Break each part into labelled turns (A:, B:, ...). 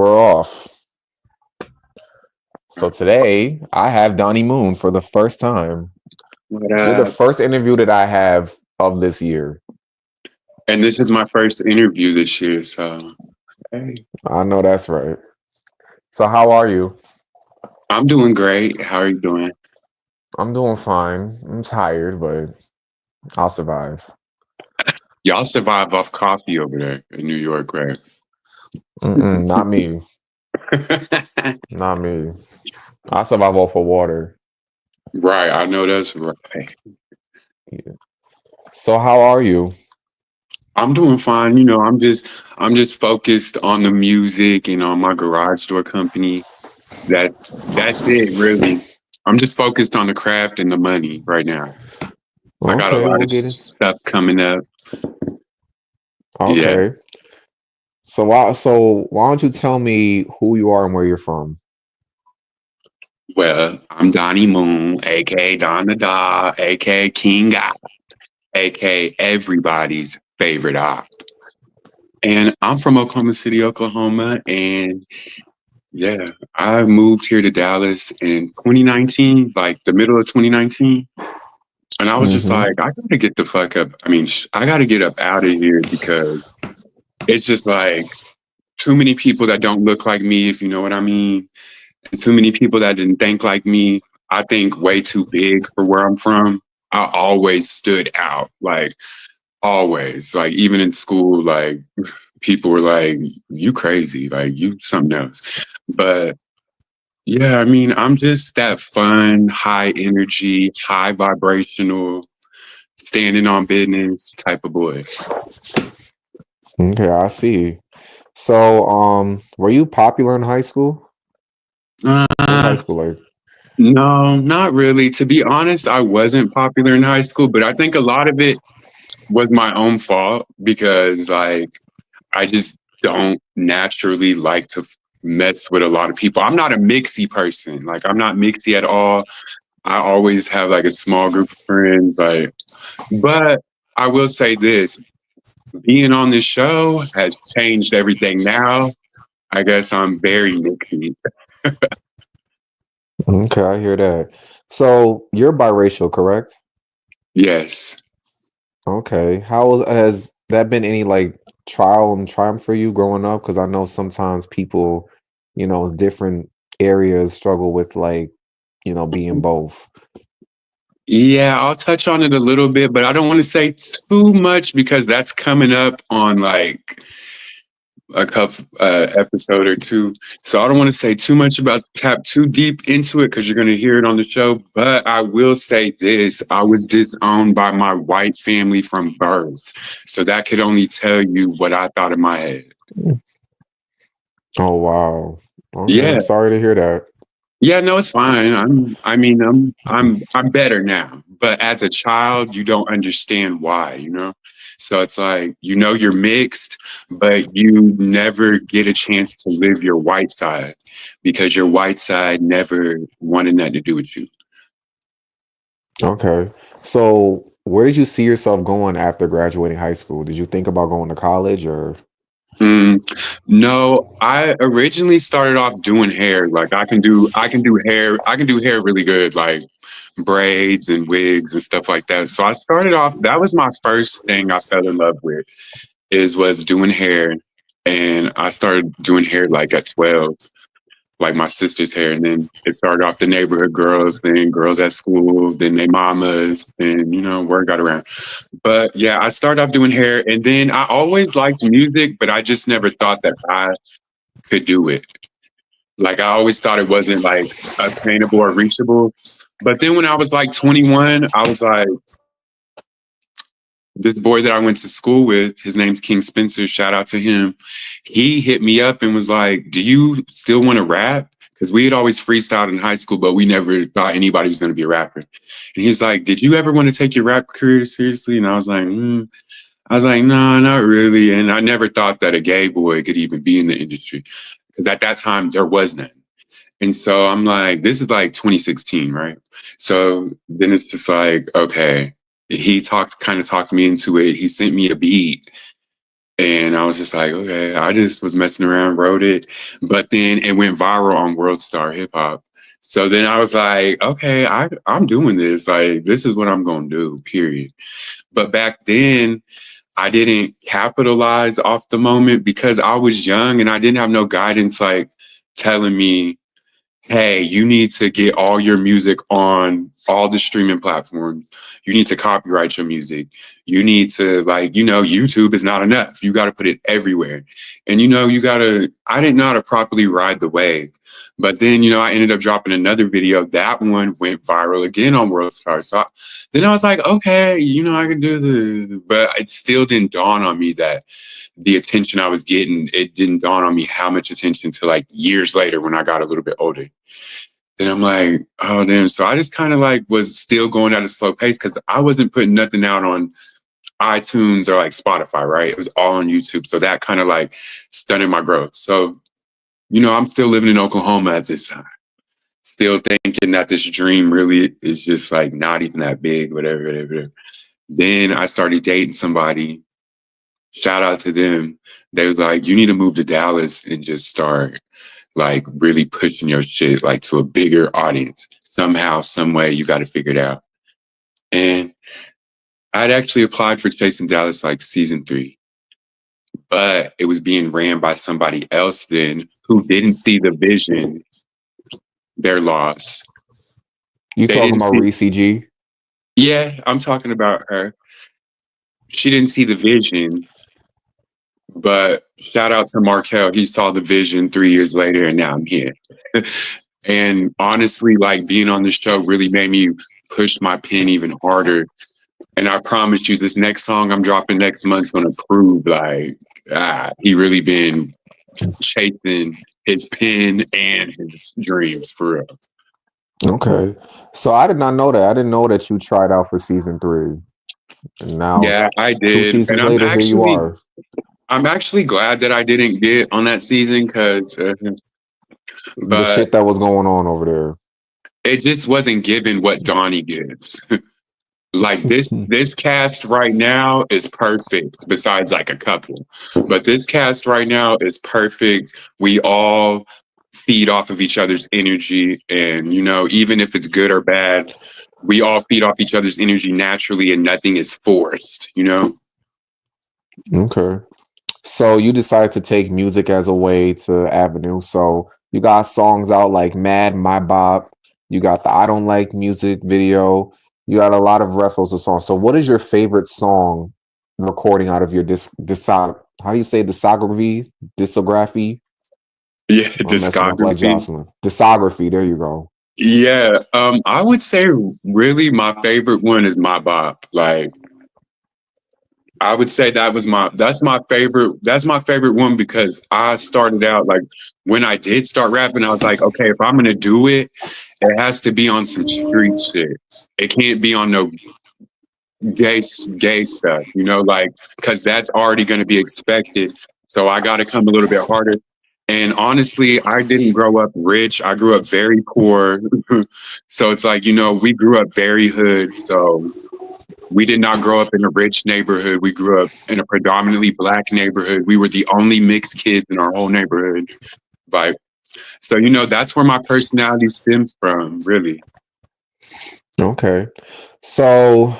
A: we're off. So today I have Donnie Moon for the first time.
B: But,
A: You're the first interview that I have of this year.
B: and this is my first interview this year, so hey,
A: I know that's right. So how are you?
B: I'm doing great. How are you doing?
A: I'm doing fine. I'm tired, but I'll survive.
B: Y'all survive off coffee over there in New York, right?
A: Not me. Not me. I survive off of water.
B: Right, I know that's right.
A: Yeah. So how are you?
B: I'm doing fine. I'm just focused on the music and on my garage door company. That's it, really. I'm just focused on the craft and the money right now. I got a
A: Okay,
B: lot
A: we'll
B: of
A: get it.
B: stuff coming up. Yeah.
A: Okay. So why don't you tell me who you are and where you're from?
B: Well, I'm Donnie Moon, aka Don the Dog, aka King God, aka everybody's favorite op. And I'm from Oklahoma City, Oklahoma. And yeah, I moved here to Dallas in 2019, like the middle of 2019. And I was just
A: Mm-hmm.
B: like, I gotta get the fuck up. I mean, I gotta get up out of here because it's just like too many people that don't look like me, if you know what I mean. And too many people that didn't think like me. I think way too big for where I'm from. I always stood out, like always. Like even in school, like people were like, "You crazy? Like you something else." But yeah, I mean, I'm just that fun, high energy, high vibrational, standing on business type of boy.
A: Okay, I see. So, were you popular in high school? What's high
B: Uh,
A: school like?
B: no, not really. To be honest, I wasn't popular in high school, but I think a lot of it was my own fault because like I just don't naturally like to mess with a lot of people. I'm not a mixy person. Like I'm not mixy at all. I always have like a small group of friends. Like, but I will say this: being on this show has changed everything. Now, I guess I'm very mixy.
A: Okay, I hear that. So, you're biracial, correct?
B: Yes.
A: Okay. Has that been any like trial and triumph for you growing up? Because I know sometimes people, different areas struggle with like, being both.
B: Yeah, I'll touch on it a little bit, but I don't want to say too much because that's coming up on like a couple episode or two. So I don't want to say too much about tap too deep into it because you're going to hear it on the show. But I will say this: I was disowned by my white family from birth, so that could only tell you what I thought in my head.
A: Oh wow. Okay,
B: Yeah,
A: I'm sorry to hear that.
B: yeah, no, it's fine. I'm better now. But as a child, you don't understand why, you know? So it's like, you're mixed, but you never get a chance to live your white side because your white side never wanted nothing to do with you.
A: Okay. So, where did you see yourself going after graduating high school? Did you think about going to college or?
B: Mm, no, I originally started off doing hair. Like I can do hair really good, like braids and wigs and stuff like that. So I started off, that was my first thing I fell in love with is was doing hair. And I started doing hair like at 12, like my sister's hair. And then it started off the neighborhood girls, then girls at school, then they mamas, and word got around. But yeah, I started off doing hair and then I always liked music, but I just never thought that I could do it. Like I always thought it wasn't like obtainable or reachable. But then when I was like 21, I was like, this boy that I went to school with, his name's King Spencer, shout out to him. He hit me up and was like, "Do you still want to rap?" Because we had always freestyled in high school, but we never thought anybody was going to be a rapper. And he's like, "Did you ever want to take your rap career seriously?" And I was like, I was like, "No, not really." And I never thought that a gay boy could even be in the industry because at that time there was none. And so I'm like, this is like 2016, right? So then it's just like, okay, he kind of talked me into it. He sent me a beat And I was just like, okay, I just was messing around, wrote it, but then it went viral on World Star Hip Hop. So then I was like, okay, I'm doing this. Like, this is what I'm gonna do, period. But back then, I didn't capitalize off the moment because I was young and I didn't have no guidance like telling me, hey, you need to get all your music on all the streaming platforms. You need to copyright your music. You need to, like, YouTube is not enough. You got to put it everywhere. And, I didn't know how to properly ride the wave. But then, I ended up dropping another video. That one went viral again on World Star. Then I was like, okay, I can do this. But it still didn't dawn on me that the attention I was getting, it didn't dawn on me how much attention to like years later when I got a little bit older. Then I'm like, oh damn. So I just kind of like was still going at a slow pace because I wasn't putting nothing out on iTunes or like Spotify, right? It was all on YouTube. So that kind of like stunted my growth. So, I'm still living in Oklahoma at this time. Still thinking that this dream really is just like not even that big, whatever, whatever. Then I started dating somebody. Shout out to them. They was like, you need to move to Dallas and just start like really pushing your shit like to a bigger audience. Somehow, some way, you got to figure it out. And I'd actually applied for Chasing Dallas like season 3, but it was being ran by somebody else then who didn't see the vision. Their loss.
A: You
B: They
A: talking
B: didn't
A: about
B: see.
A: Reese G?
B: Yeah, I'm talking about her. She didn't see the vision, but shout out to Markel. He saw the vision 3 years later, and now I'm here. And honestly, like being on the show really made me push my pen even harder. And I promise you, this next song I'm dropping next month's gonna prove like he really been chasing his pen and his dreams for real.
A: Okay. So I did not know that. I didn't know that you tried out for season 3. And now
B: Yeah, I
A: two
B: did, and
A: seasons later, here you are.
B: I'm actually glad that I didn't get on that season because,
A: The
B: but
A: shit that was going on over
B: it just wasn't given what Donnie gives. Like
A: there.
B: this cast right now is perfect besides like a couple, but this cast right now is perfect. We all feed off of each other's energy, and even if it's good or bad, we all feed off each other's energy naturally, and nothing is forced.
A: Okay. So you decided to take music as a way to avenue. So you got songs out like Mad, My Bop. You got the I Don't Like music video. You got a lot of referrals of songs. So what is your favorite song recording out of your how do you say discography? Discography?
B: Yeah,
A: I'm messing up like
B: discography.
A: Jocelyn. Discography. There you go.
B: Yeah, I would say really my favorite one is My Bop. Like I would say that's my favorite one because I started out like when I did start rapping, I was like, okay, if I'm gonna do it, it has to be on some street shit. It can't be on no gay stuff, like because that's already gonna be expected. So I gotta come a little bit harder. And honestly, I didn't grow up rich. I grew up very poor. So it's like, we grew up very hood. So we did not grow up in a rich neighborhood. We grew up in a predominantly Black neighborhood. We were the only mixed kids in our whole neighborhood. Like, so, that's where my personality stems from, really.
A: Okay. So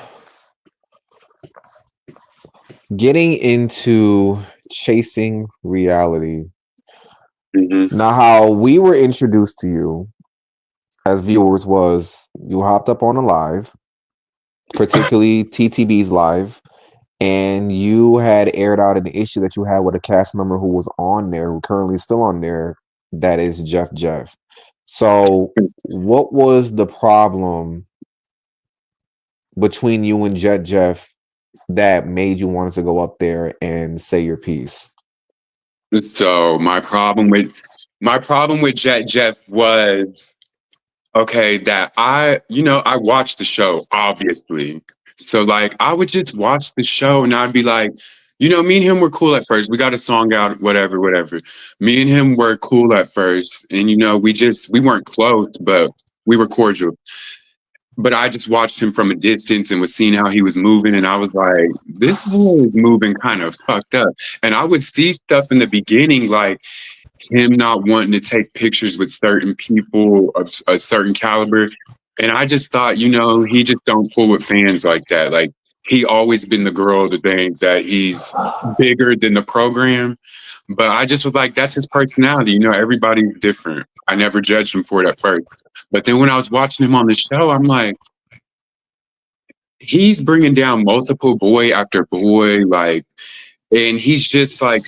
A: getting into chasing reality.
B: Hmm.
A: Now, how we were introduced to you as viewers was you hopped up on a live, particularly TTB's live, and you had aired out an issue that you had with a cast member who was on there, who currently is still on there, that is Jeff. So, what was the problem between you and Jeff that made you want to go up there and say your piece?
B: So my problem with Jet Jeff was okay, that I watched the show, obviously. So like I would just watch the show and I'd be like, me and him were cool at first. We got a song out, whatever, whatever. Me and him were cool at first. And we weren't close, but we were cordial. but I just watched him from a distance and was seeing how he was moving, and I was like, this boy is moving kind of fucked up. And I would see stuff in the beginning, like him not wanting to take pictures with certain people of a certain caliber. And I just thought, he just don't fool with fans like that. Like he always been the girl to think that he's bigger than the program. But I just was like, that's his personality. Everybody's different. I never judged him for it at first. But then when I was watching him on the show, I'm like, he's bringing down multiple boy after boy, like, and he's just like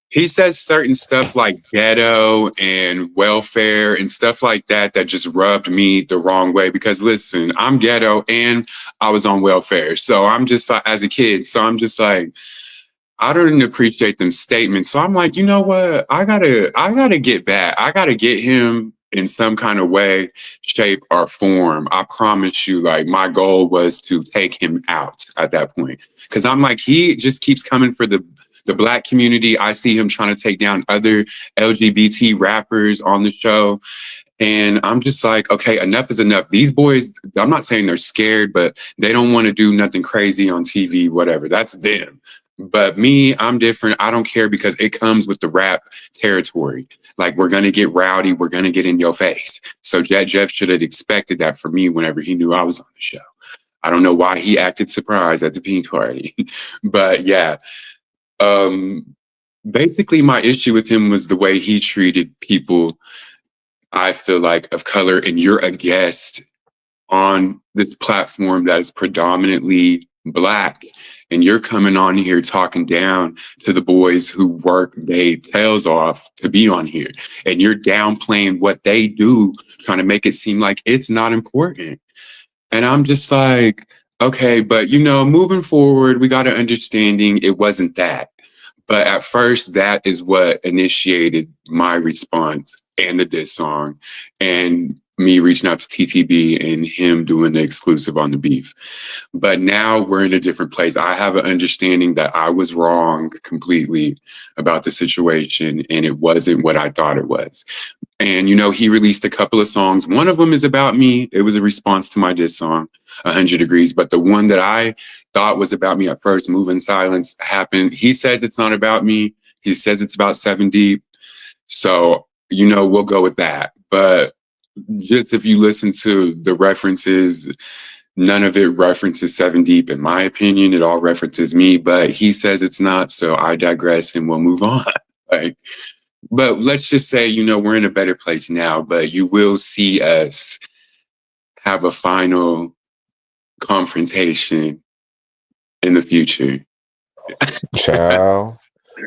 B: he says certain stuff like ghetto and welfare and stuff like that just rubbed me the wrong way because listen, I'm ghetto and I was on welfare. So I'm just as a kid. So I'm just like, I don't appreciate them statements. So I'm like, you know what? I gotta get back. I gotta get him in some kind of way, shape, or form. I promise you, like my goal was to take him out at that point. Cause I'm like, he just keeps coming for the black community. I see him trying to take down other LGBT rappers on the show. And I'm just like, okay, enough is enough. These boys, I'm not saying they're scared, but they don't want to do nothing crazy on TV, whatever. That's them. But me, I'm different. I don't care because it comes with the rap territory. Like, we're going to get rowdy. We're going to get in your face. So Jeff should have expected that from me whenever he knew I was on the show. I don't know why he acted surprised at the pink party. But yeah, um, basically, my issue with him was the way he treated people, I feel like, of color, and you're a guest on this platform that is predominantly black, and you're coming on here talking down to the boys who work their tails off to be on here, and you're downplaying what they do, trying to make it seem like it's not important. And I'm just like, okay, but moving forward, we got an understanding it wasn't that. But at first, that is what initiated my response and the diss song and me reaching out to TTB and him doing the exclusive on the beef. But now we're in a different place. I have an understanding that I was wrong completely about the situation and it wasn't what I thought it was. And, he released a couple of songs. One of them is about me. It was a response to my diss song, 100 Degrees. But the one that I thought was about me at first, Move in Silence, happened. He says it's not about me. He says it's about Seven Deep. So, we'll go with that. But just if you listen to the references, none of it references Seven Deep, in my opinion. It all references me, but he says it's not. So I digress and we'll move on. Like, but let's just say, we're in a better place now, but you will see us have a final confrontation in the future.
A: Child.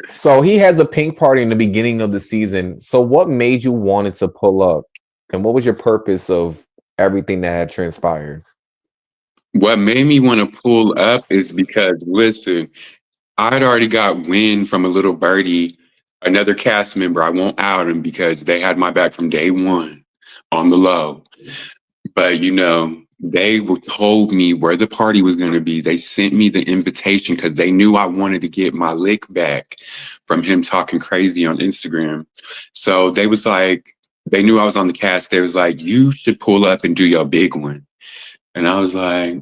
A: So he has a pink party in the beginning of the season. So what made you wanted to pull up? And what was your purpose of everything that had transpired?
B: What made me want to pull up is because, listen, I'd already got wind from a little birdie, another cast member. I won't out him because they had my back from day one on the low. But they told me where the party was going to be. They sent me the invitation because they knew I wanted to get my lick back from him talking crazy on Instagram. So they was like, they knew I was on the cast. They was like, you should pull up and do your big one. And I was like,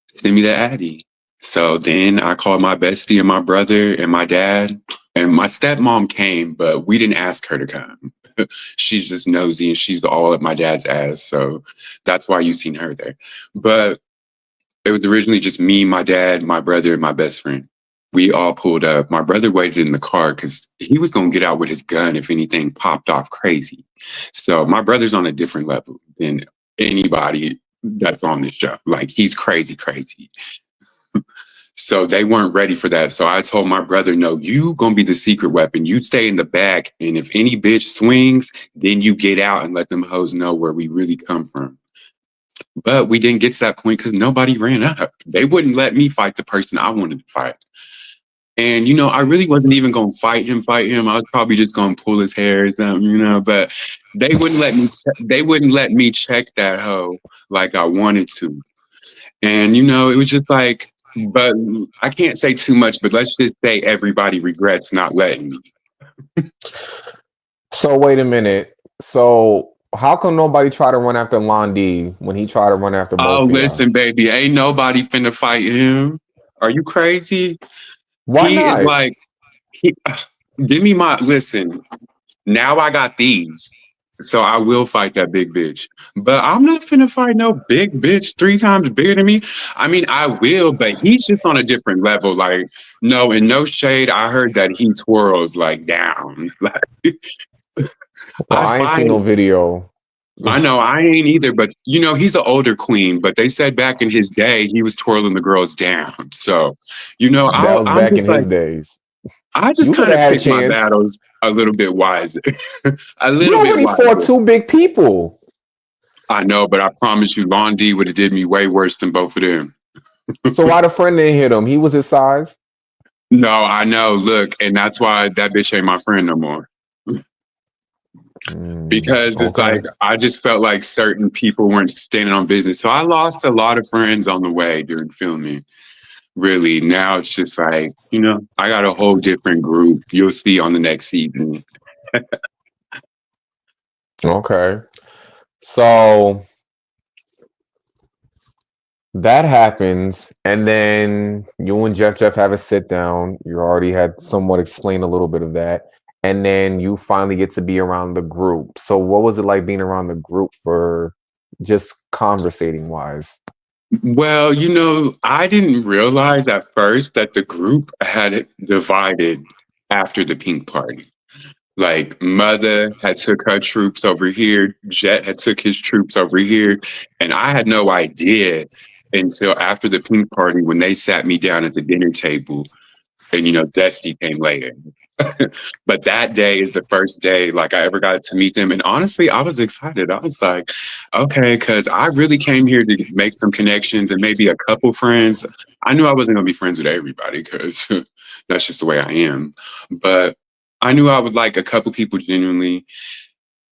B: send me the Addy. So then I called my bestie and my brother and my dad, and my stepmom came, but we didn't ask her to come. She's just nosy and she's all at my dad's ass. So that's why you seen her there. But it was originally just me, my dad, my brother, and my best friend. We all pulled up. My brother waited in the car because he was going to get out with his gun if anything popped off crazy. So my brother's on a different level than anybody that's on this show. Like, he's crazy, crazy. So they weren't ready for that. So I told my brother, no, you gonna be the secret weapon. You stay in the back. And if any bitch swings, then you get out and let them hoes know where we really come from. But we didn't get to that point because nobody ran up. They wouldn't let me fight the person I wanted to fight. And, I really wasn't even going to fight him. I was probably just going to pull his hair or something, but they wouldn't let me, they wouldn't let me check that hoe like I wanted to. And, it was just like, but I can't say too much, but let's just say everybody regrets not letting me.
A: So wait a minute. So How come nobody tried to run after Londi when he tried to run after
B: Oh,
A: both of y'all?
B: listen, baby, ain't nobody finna fight him. Are you crazy?
A: Why
B: He is
A: not?
B: like, he, give me my, listen, now I got these. So I will fight that big bitch. But I'm not finna fight no big bitch 3 times bigger than me. I mean, I will, but he's just on a different level. Like, no, in no shade, I heard that he twirls like down. Like,
A: Well,
B: I
A: I ain't seen
B: fight.
A: no video.
B: I know I ain't either, but he's an older queen. But they said back in his day, he was twirling the girls down. So,
A: That was
B: I'm
A: back in
B: just
A: his
B: like,
A: days.
B: I just
A: You could
B: kind
A: have
B: of
A: had a
B: pick my
A: chance.
B: battles a little bit wiser, a
A: You
B: little bit
A: already fought
B: wiser.
A: two big people.
B: I know, but I promise you, Lon D would have did me way worse than both of them.
A: So why the friend didn't hit him? He was his size.
B: No, I know. Look, and that's why that bitch ain't my friend no more. Because it's
A: Okay.
B: like I just felt like certain people weren't standing on business. So I lost a lot of friends on the way during filming. Really, now it's just like I got a whole different group. You'll see on the next season.
A: Okay. So that happens, and then you and Jeff have a sit down. You already had somewhat explained a little bit of that, and then you finally get to be around the group. So what was it like being around the group for just conversating wise?
B: Well, I didn't realize at first that the group had divided after the pink party. Like Mother had took her troops over here, Jet had took his troops over here, and I had no idea until after the pink party when they sat me down at the dinner table, and Zesty came later. But that day is the first day like I ever got to meet them, and honestly, I was excited. I was like, okay, because I really came here to make some connections and maybe a couple friends. I knew I wasn't gonna be friends with everybody because that's just the way I am, but I knew I would like a couple people genuinely.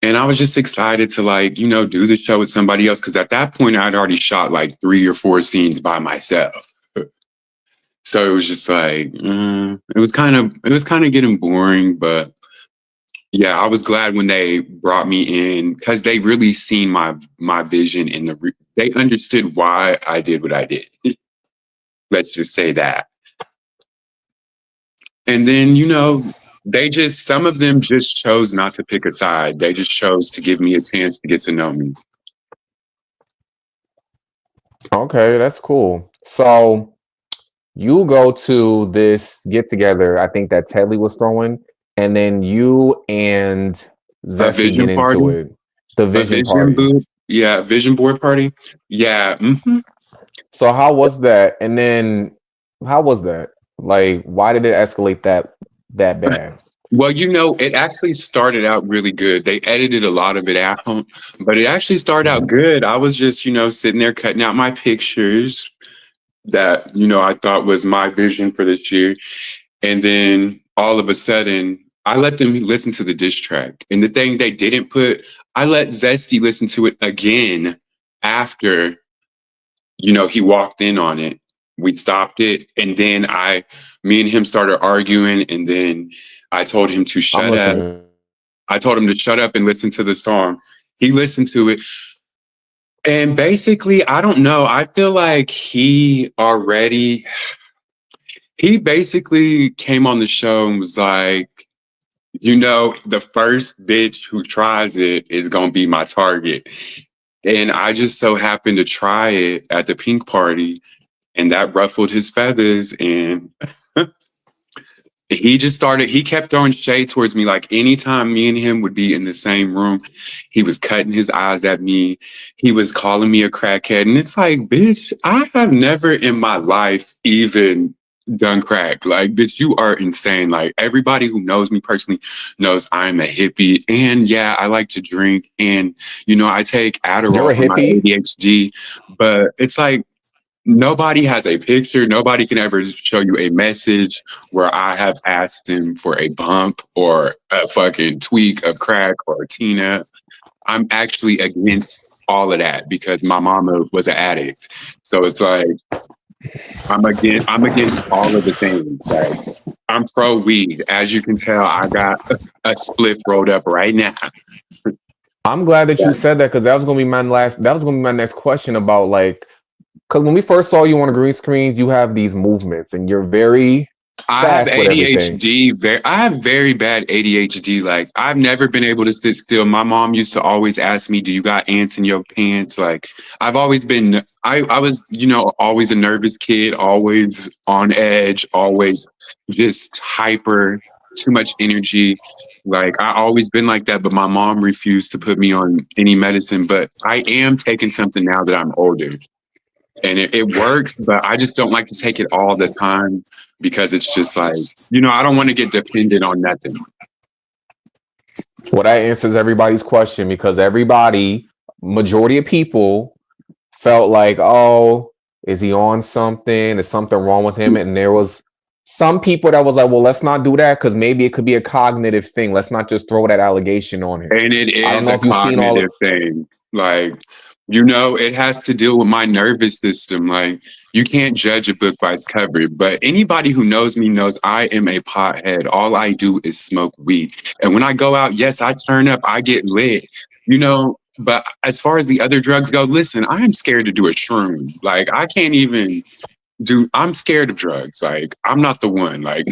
B: And I was just excited to do the show with somebody else because at that point I'd already shot like 3 or 4 scenes by myself. So it was just like it was kind of getting boring, but yeah, I was glad when they brought me in because they really seen my vision in they understood why I did what I did. Let's just say that. And then, some of them just chose not to pick a side. They just chose to give me a chance to get to know me.
A: Okay, that's cool. So you go to this get together, I think that Tedley was throwing, and then you and
B: A
A: Zesty get
B: vision
A: into
B: party,
A: it. The
B: a
A: vision
B: vision
A: party.
B: booth. Yeah, vision board party. Yeah.
A: So how was that? And then how was that? Like, why did it escalate that bad?
B: Well, it actually started out really good. They edited a lot of it out, but it actually started out good. I was just, sitting there cutting out my pictures that, I thought was my vision for this year. And then all of a sudden, I let them listen to the diss track. And the thing they didn't put, I let Zesty listen to it again after, he walked in on it. We stopped it. And then me and him started arguing. And then I told him to
A: I'm
B: shut up.
A: listening.
B: I told him to shut up and listen to the song. He listened to it. And basically, I don't know. I feel like he basically came on the show and was like, the first bitch who tries it is going to be my target. And I just so happened to try it at the pink party, and that ruffled his feathers. And he kept throwing shade towards me. Like anytime me and him would be in the same room, he was cutting his eyes at me. He was calling me a crackhead. And it's like, bitch, I have never in my life even done crack. Like, bitch, you are insane. Like everybody who knows me personally knows I'm a hippie. And yeah, I like to drink. And, I take
A: You're
B: Adderall
A: a
B: for my
A: hippie?
B: ADHD. But it's like, nobody has a picture. Nobody can ever show you a message where I have asked him for a bump or a fucking tweak of crack or a Tina. I'm actually against all of that because my mama was an addict. So it's like I'm against all of the things. Like I'm pro weed. As you can tell, I got a spliff rolled up right now.
A: I'm glad that you
B: Yeah.
A: said that because that was gonna be my next question about like because when we first saw you on the green screens, you have these movements and you're very
B: I have
A: fast with everything.
B: ADHD. I have very bad ADHD. Like I've never been able to sit still. My mom used to always ask me, "Do you got ants in your pants?" Like I've always been. I was always a nervous kid, always on edge, always just hyper, too much energy. Like I always been like that. But my mom refused to put me on any medicine. But I am taking something now that I'm older and it works, but I just don't like to take it all the time because it's just like, I don't want to get dependent on nothing.
A: Well, that answers everybody's question because everybody, majority of people, felt like, oh, is he on something? Is something wrong with him? And there was some people that was like, well, let's not do that because maybe it could be a cognitive thing. Let's not just throw that allegation on him.
B: And it
A: I don't
B: is
A: know
B: a
A: if you've seen all
B: cognitive
A: of.
B: thing. Like, it has to deal with my nervous system. Like, you can't judge a book by its cover. But anybody who knows me knows I am a pothead. All I do is smoke weed. And when I go out, yes, I turn up, I get lit, But as far as the other drugs go, listen, I am scared to do a shroom. Like, I can't even I'm scared of drugs. Like, I'm not the one. Like,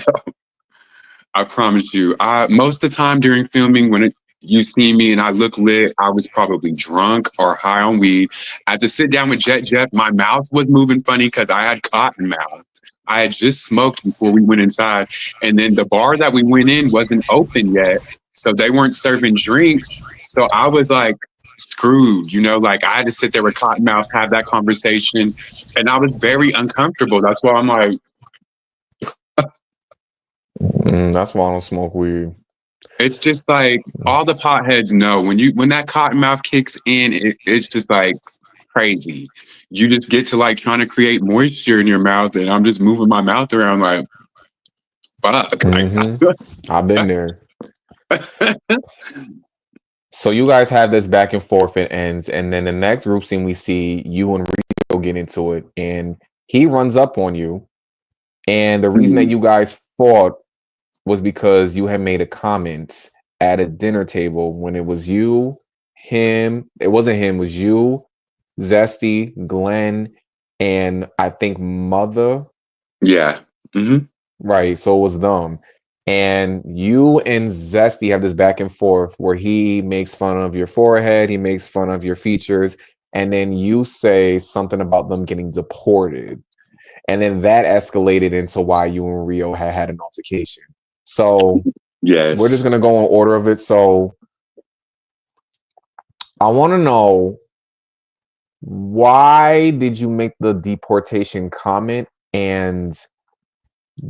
B: I promise you. Most of the time during filming, when you see me and I look lit, I was probably drunk or high on weed. I had to sit down with Jet Jeff. My mouth was moving funny because I had cotton mouth. I had just smoked before we went inside, and then the bar that we went in wasn't open yet, so they weren't serving drinks. So I was like screwed, like I had to sit there with cotton mouth, have that conversation, and I was very uncomfortable. That's why I'm like,
A: That's why I don't smoke weed.
B: it's just like all the potheads know when that cotton mouth kicks in, it's just like crazy. You just get to like trying to create moisture in your mouth, and I'm just moving my mouth around like fuck. Like,
A: I've been there. So you guys have this back and forth it ends, and then the next group scene we see you and Rio get into it, and he runs up on you, and the reason that
B: Mhm.
A: you guys fought was because you had made a comment at a dinner table when it was you, him. It wasn't him. It was you, Zesty, Glenn, and I think Mother.
B: Yeah. Hmm.
A: Right. So it was them. And you and Zesty have this back and forth where he makes fun of your forehead, he makes fun of your features, and then you say something about them getting deported. And then that escalated into why you and Rio had an altercation. So we're just
B: Yes.
A: gonna go in order of it. So I want to know, why did you make the deportation comment, and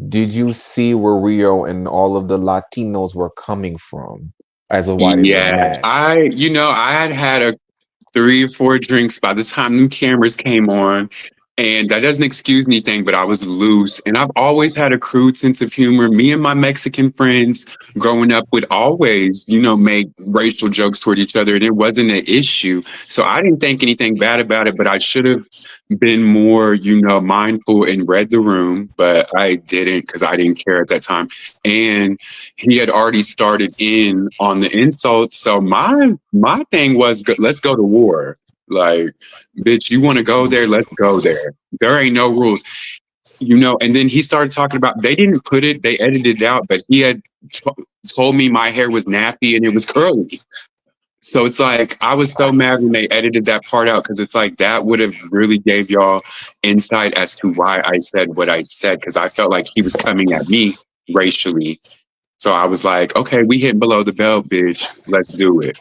A: did you see where Rio and all of the Latinos were coming from as of why they were
B: Yeah.
A: mad?
B: I had a 3 or 4 drinks by the time new cameras came on. And that doesn't excuse anything, but I was loose. And I've always had a crude sense of humor. Me and my Mexican friends growing up would always, make racial jokes toward each other. And it wasn't an issue. So I didn't think anything bad about it, but I should have been more, mindful and read the room. But I didn't because I didn't care at that time. And he had already started in on the insults. So my thing was, let's go to war. Like, bitch, you want to go there? Let's go there. There ain't no rules, And then he started talking about, they didn't put it, they edited it out, but he had t- told me my hair was nappy and it was curly. So it's like, I was so mad when they edited that part out because it's like, that would have really gave y'all insight as to why I said what I said because I felt like he was coming at me racially. So I was like, okay, we hit below the belt, bitch. Let's do it.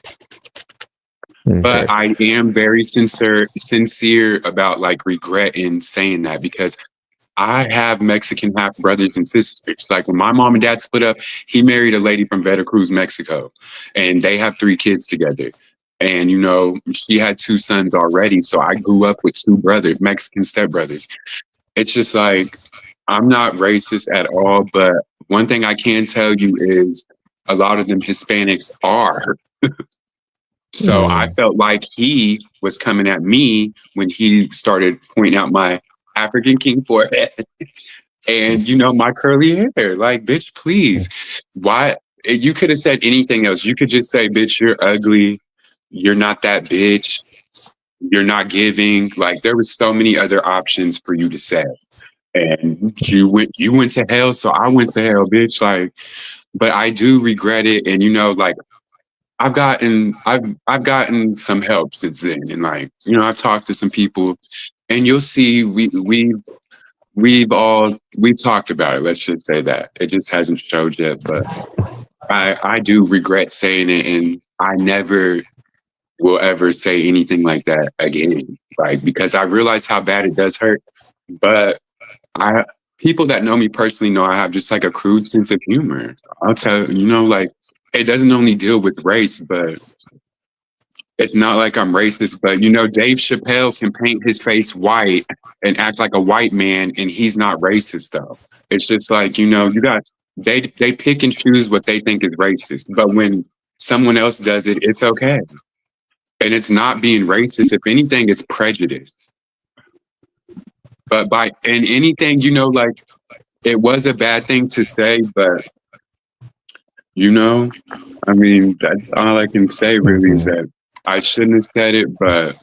A: Okay.
B: But I am very sincere about like regret in saying that because I have Mexican half brothers and sisters. Like when my mom and dad split up, he married a lady from Veracruz, Mexico, and they have 3 kids together. And she had 2 sons already. So I grew up with 2 brothers, Mexican stepbrothers. It's just like I'm not racist at all, but one thing I can tell you is a lot of them Hispanics are. So I
A: Mm.
B: felt like he was coming at me when he started pointing out my African king forehead and my curly hair. Like, bitch, please. Why? You could have said anything else. You could just say, bitch, you're ugly. you're not that bitch, you're not giving. Like there was so many other options for you to say. And you went to hell, so I went to hell, bitch. Like, but I do regret it. And like I've gotten some help since then. And like, I've talked to some people and you'll see we've talked about it. Let's just say that. It just hasn't showed yet. But I do regret saying it, and I never will ever say anything like that again. Like because I realize how bad it does hurt. But I people that know me personally know I have just like a crude sense of humor. I'll tell like it doesn't only deal with race, but it's not like I'm racist. But Dave Chappelle can paint his face white and act like a white man, and he's not racist though. It's just like you got they pick and choose what they think is racist, but when someone else does it, it's okay, and it's not being racist. If anything, it's prejudice. But by and anything, like it was a bad thing to say, but you know, I mean, that's all I can say really is
A: Mhm.
B: that I shouldn't have said it, but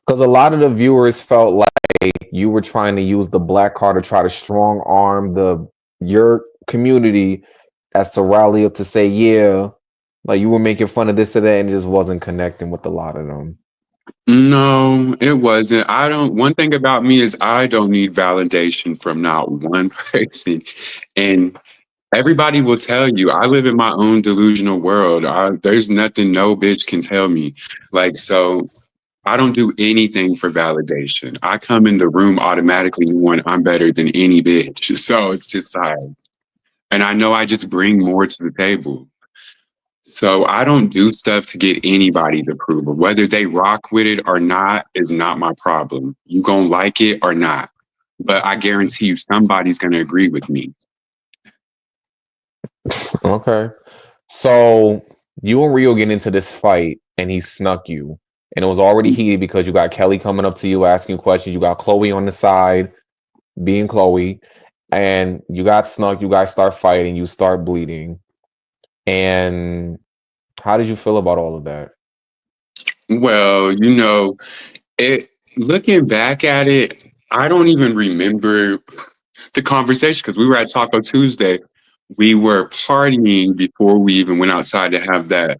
A: Because a lot of the viewers felt like you were trying to use the black card to try to strong arm your community as to rally up to say, yeah, like you were making fun of this or that, and it just wasn't connecting with a lot of them.
B: no, it wasn't. One thing about me is I don't need validation from not one person. And everybody will tell you, I live in my own delusional world. There's nothing no bitch can tell me. Like, so I don't do anything for validation. I come in the room automatically knowing I'm better than any bitch. So it's just like, and I know I just bring more to the table. So I don't do stuff to get anybody's approval. Whether they rock with it or not is not my problem. You gonna like it or not. But I guarantee you somebody's gonna agree with me.
A: Okay. So you and Rio get into this fight and he snuck you. And it was already heated because you got Kelly coming up to you asking questions. You got Chloe on the side being Chloe. And you got snuck. You guys start fighting. You start bleeding. And how did you feel about all of that?
B: Well, it looking back at it, I don't even remember the conversation because we were at Taco Tuesday. We were partying before we even went outside to have that.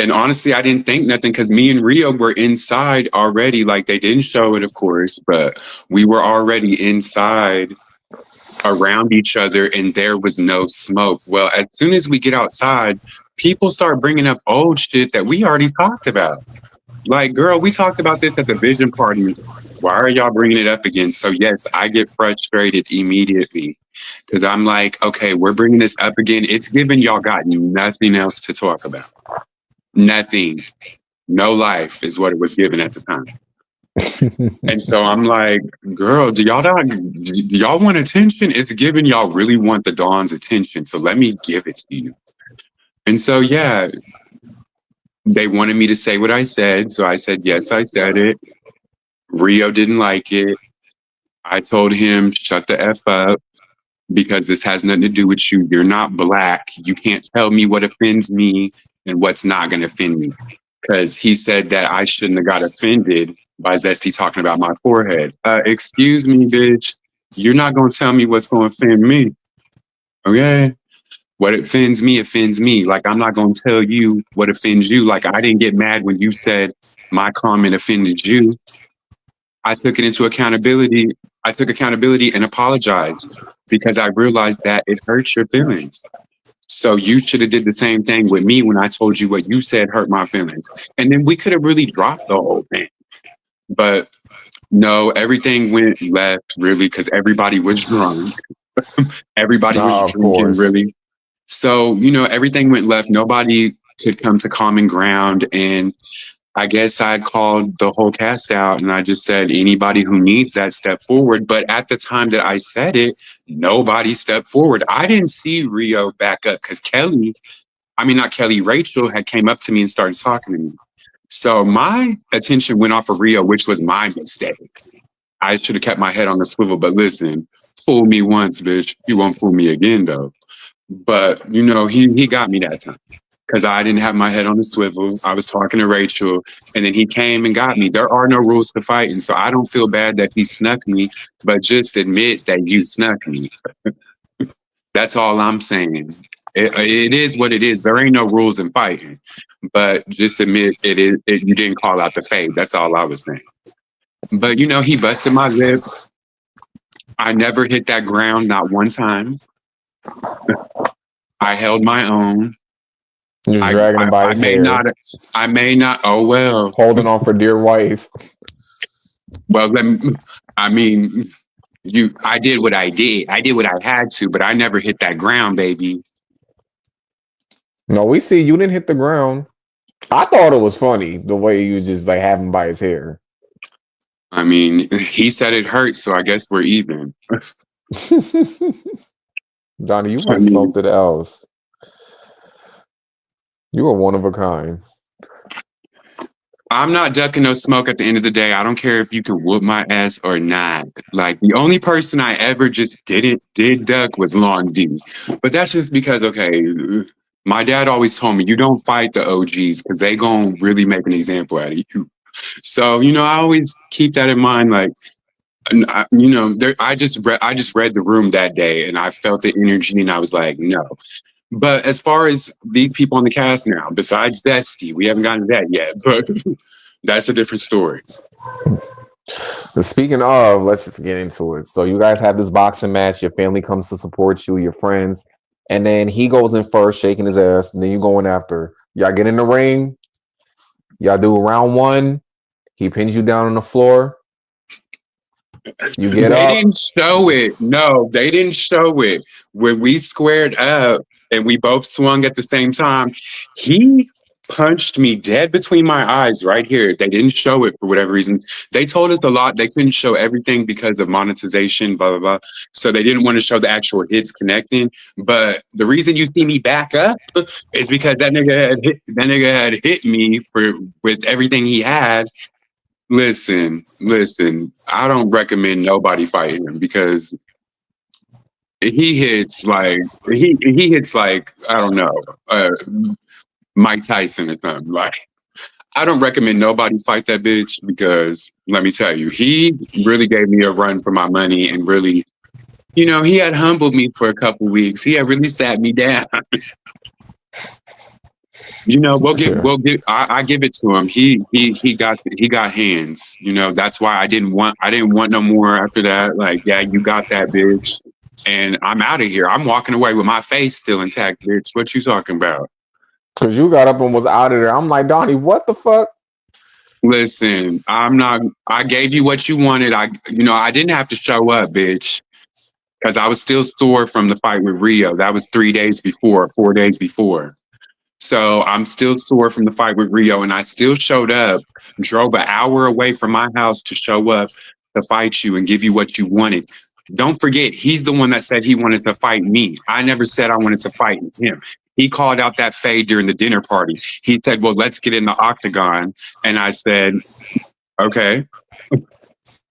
B: And honestly, I didn't think nothing because me and Rio were inside already. Like they didn't show it, of course, but we were already inside around each other and there was no smoke. Well, as soon as we get outside, people start bringing up old shit that we already talked about. Like, girl, we talked about this at the vision party. Why are y'all bringing it up again? So, yes, I get frustrated immediately because I'm like, okay, we're bringing this up again. It's given y'all got nothing else to talk about. Nothing. No life is what it was given at the time. And so I'm like, girl, do y'all want attention? It's giving y'all really want the Dawn's attention. So let me give it to you. And so, yeah, they wanted me to say what I said. So I said, yes, I said it. Rio didn't like it. I told him, shut the F up because this has nothing to do with you. You're not black. You can't tell me what offends me and what's not going to offend me. Because he said that I shouldn't have got offended by Zesty talking about my forehead. Excuse me, bitch. You're not going to tell me what's going to offend me. Okay? What offends me offends me. Like, I'm not going to tell you what offends you. Like, I didn't get mad when you said my comment offended you. I took it into accountability. I took accountability and apologized because I realized that it hurts your feelings. So you should have did the same thing with me when I told you what you said hurt my feelings. And then we could have really dropped the whole thing. But no, everything went left really because everybody was drunk. Everybody was
A: Of
B: drinking
A: course.
B: really. So, everything went left. Nobody could come to common ground. And I guess I'd called the whole cast out and I just said, anybody who needs that step forward. But at the time that I said it, nobody stepped forward. I didn't see Rio back up because not Kelly, Rachel had came up to me and started talking to me. So my attention went off of Rio, which was my mistake. I should have kept my head on the swivel. But listen, fool me once, bitch. You won't fool me again, though. But he got me that time. because I didn't have my head on the swivel. I was talking to Rachel, and then he came and got me. There are no rules to fighting, so I don't feel bad that he snuck me, but just admit that you snuck me. That's all I'm saying. It is what it is. There ain't no rules in fighting, but just admit it is. You didn't call out the fade. That's all I was saying. But he busted my lip. I never hit that ground, not one time. I held my own.
A: You're
B: I,
A: dragging
B: I
A: him by
B: I
A: his
B: may not.
A: hair,
B: I may not. Oh well.
A: holding on for dear wife.
B: Well, I mean, you. I did what I did. I did what I had to, but I never hit that ground, baby.
A: No, we see you didn't hit the ground. I thought it was funny the way you just like have him by his hair.
B: I mean, he said it hurt, so I guess we're even.
A: Donnie, you
B: I
A: are
B: mean,
A: something else. You are one of a kind.
B: I'm not ducking no smoke at the end of the day. I don't care if you can whoop my ass or not. Like the only person I ever just did duck was Long D. But that's just because my dad always told me you don't fight the OGs because they gonna really make an example out of you. So I always keep that in mind. Like I just read the room that day and I felt the energy and I was like, no. But as far as these people on the cast now, besides Zesty, we haven't gotten to that yet. But that's a different story.
A: But speaking of, let's just get into it. So you guys have this boxing match. Your family comes to support you, your friends, and then he goes in first, shaking his ass, and then you go in after. Y'all get in the ring. Y'all do round one. He pins you down on the floor. You get
B: They
A: up.
B: didn't show it. No, they didn't show it. When we squared up and we both swung at the same time, he punched me dead between my eyes right here. They didn't show it for whatever reason. They told us a lot. They couldn't show everything because of monetization, blah, blah, blah. So they didn't want to show the actual hits connecting. But the reason you see me back up is because that nigga had hit me with everything he had. Listen. I don't recommend nobody fighting him because he hits like he hits like I don't know, Mike Tyson or something. Like I don't recommend nobody fight that bitch because let me tell you, he really gave me a run for my money and really, he had humbled me for a couple weeks. He had really sat me down.
A: Yeah.
B: I give it to him. He got hands. That's why I didn't want no more after that. Like, yeah, you got that bitch. And I'm out of here. I'm walking away with my face still intact, bitch. What you talking about?
A: Because you got up and was out of there. I'm like, Donnie, what the fuck?
B: Listen, I'm not I gave you what you wanted. I didn't have to show up, bitch. Because I was still sore from the fight with Rio. That was 3 days before, 4 days before. So I'm still sore from the fight with Rio, and I still showed up, drove an hour away from my house to show up to fight you and give you what you wanted. Don't forget, he's the one that said he wanted to fight me. I never said I wanted to fight him. He called out that fade during the dinner party. He said, "Well, let's get in the octagon." And I said, "Okay."